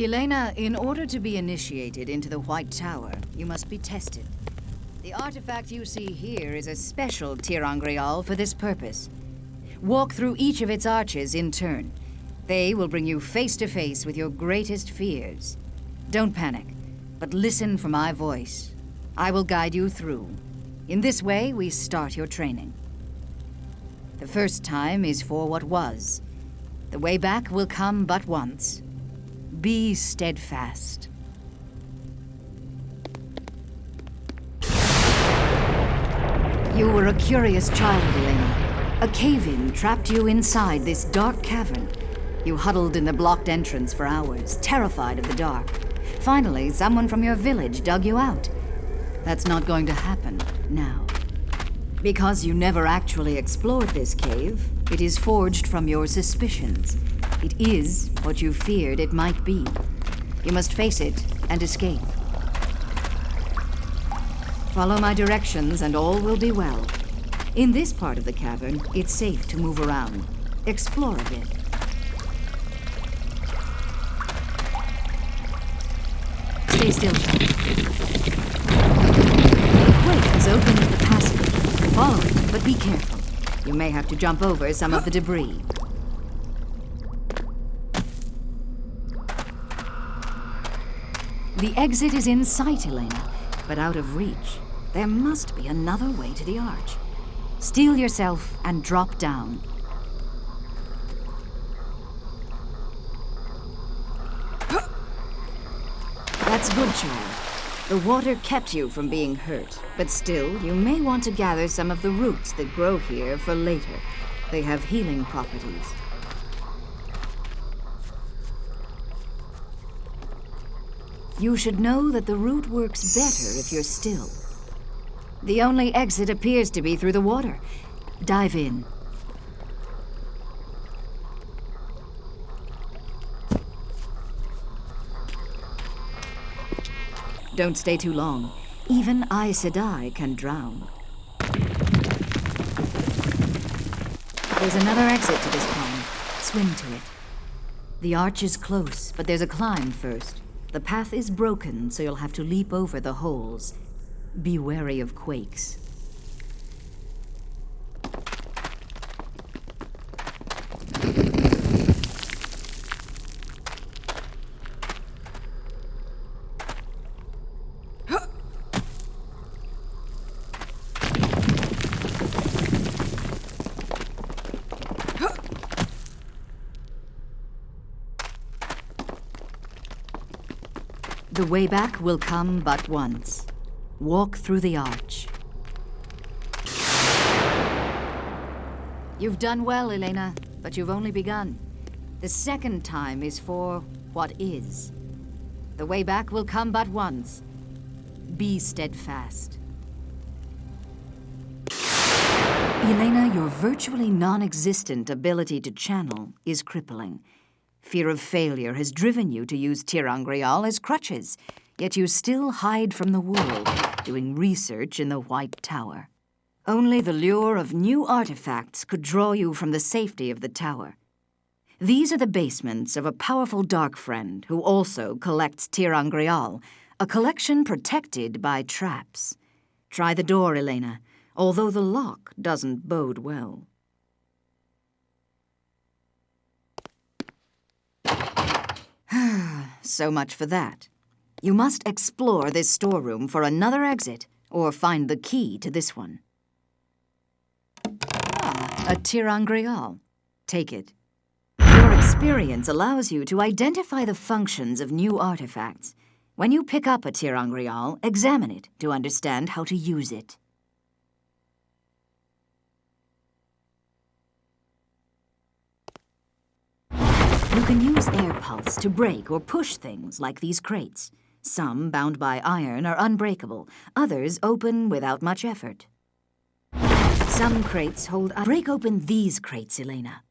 Elena, in order to be initiated into the White Tower, you must be tested. The artifact you see here is a special tirangrial for this purpose. Walk through each of its arches in turn. They will bring you face to face with your greatest fears. Don't panic, but listen for my voice. I will guide you through. In this way, we start your training. The first time is for what was. The way back will come but once. Be steadfast. You were a curious child, Elena. A cave-in trapped you inside this dark cavern. You huddled in the blocked entrance for hours, terrified of the dark. Finally, someone from your village dug you out. That's not going to happen now. Because you never actually explored this cave, it is forged from your suspicions. It is what you feared it might be. You must face it and escape. Follow my directions and all will be well. In this part of the cavern, it's safe to move around. Explore a bit. Stay still. The quake has opened the passage. Follow it, but be careful. You may have to jump over some of the debris. The exit is in sight, Elena, but out of reach. There must be another way to the arch. Steel yourself and drop down. That's good, child. The water kept you from being hurt, but still, you may want to gather some of the roots that grow here for later. They have healing properties. You should know that the root works better if you're still. The only exit appears to be through the water. Dive in. Don't stay too long. Even Aes Sedai can drown. There's another exit to this pond. Swim to it. The arch is close, but there's a climb first. The path is broken, so you'll have to leap over the holes. Be wary of quakes. The way back will come but once. Walk through the arch. You've done well, Elena, but you've only begun. The second time is for what is. The way back will come but once. Be steadfast. Elena, your virtually non-existent ability to channel is crippling. Fear of failure has driven you to use tirangrial as crutches, yet you still hide from the world, doing research in the White Tower. Only the lure of new artifacts could draw you from the safety of the tower. These are the basements of a powerful dark friend who also collects tirangrial, a collection protected by traps. Try the door, Elena, although the lock doesn't bode well. So much for that. You must explore this storeroom for another exit, or find the key to this one. A tirangrial. Take it. Your experience allows you to identify the functions of new artifacts. When you pick up a tirangrial, examine it to understand how to use it. You can use air pulse to break or push things like these crates. Some, bound by iron, are unbreakable. Others open without much effort. Some crates hold... Break open these crates, Elena.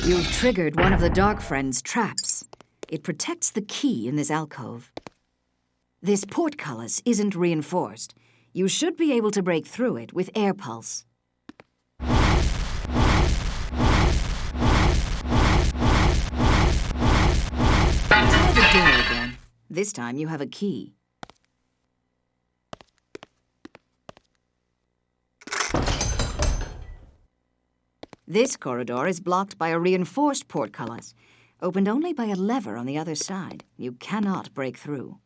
You've triggered one of the Dark Friend's traps. It protects the key in this alcove. This portcullis isn't reinforced. You should be able to break through it with air pulse. door again. This time you have a key. This corridor is blocked by a reinforced portcullis, opened only by a lever on the other side. You cannot break through.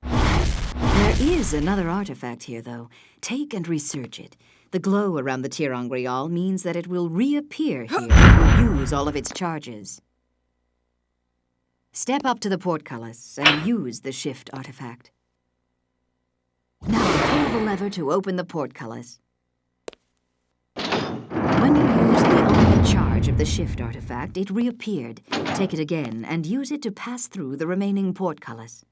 There is another artifact here, though. Take and research it. The glow around the tirangrial means that it will reappear here if you use all of its charges. Step up to the portcullis and use the shift artifact. Now pull the lever to open the portcullis. When you used the only charge of the shift artifact, it reappeared. Take it again and use it to pass through the remaining portcullis.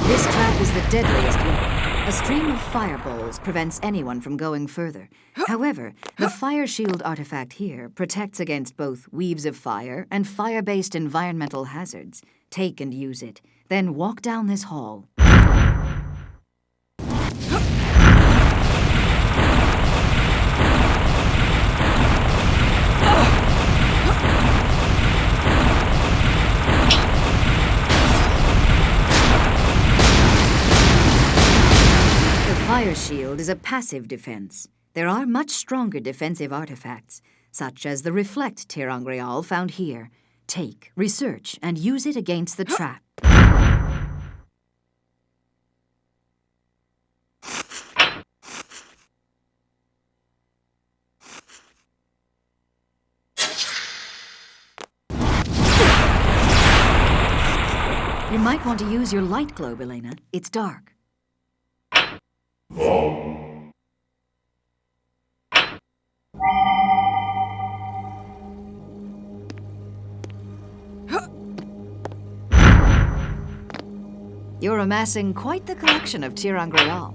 This trap is the deadliest one. A stream of fireballs prevents anyone from going further. However, the fire shield artifact here protects against both weaves of fire and fire-based environmental hazards. Take and use it. Then walk down this hall. Fire shield is a passive defense. There are much stronger defensive artifacts, such as the reflect tirangrial found here. Take, research, and use it against the trap. You might want to use your light globe, Elena. It's dark. You're amassing quite the collection of tirangrial.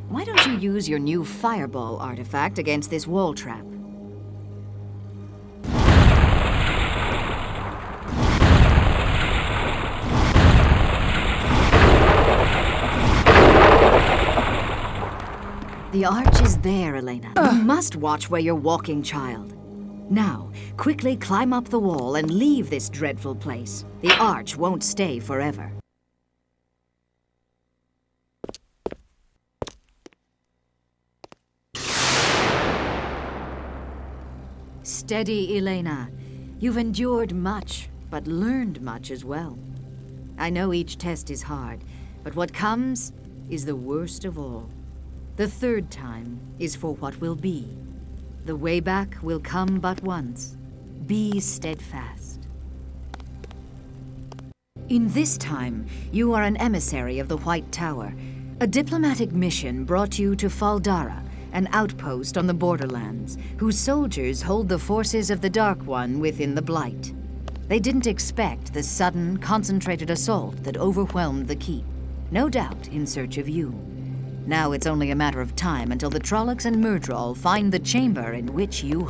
Why don't you use your new fireball artifact against this wall trap? The arch is there, Elena. You must watch where you're walking, child. Now, quickly climb up the wall and leave this dreadful place. The arch won't stay forever. Steady, Elena. You've endured much, but learned much as well. I know each test is hard, but what comes is the worst of all. The third time is for what will be. The way back will come but once. Be steadfast. In this time, you are an emissary of the White Tower. A diplomatic mission brought you to Faldara, an outpost on the borderlands, whose soldiers hold the forces of the Dark One within the Blight. They didn't expect the sudden, concentrated assault that overwhelmed the keep, no doubt in search of you. Now it's only a matter of time until the Trollocs and Myrddraal find the chamber in which you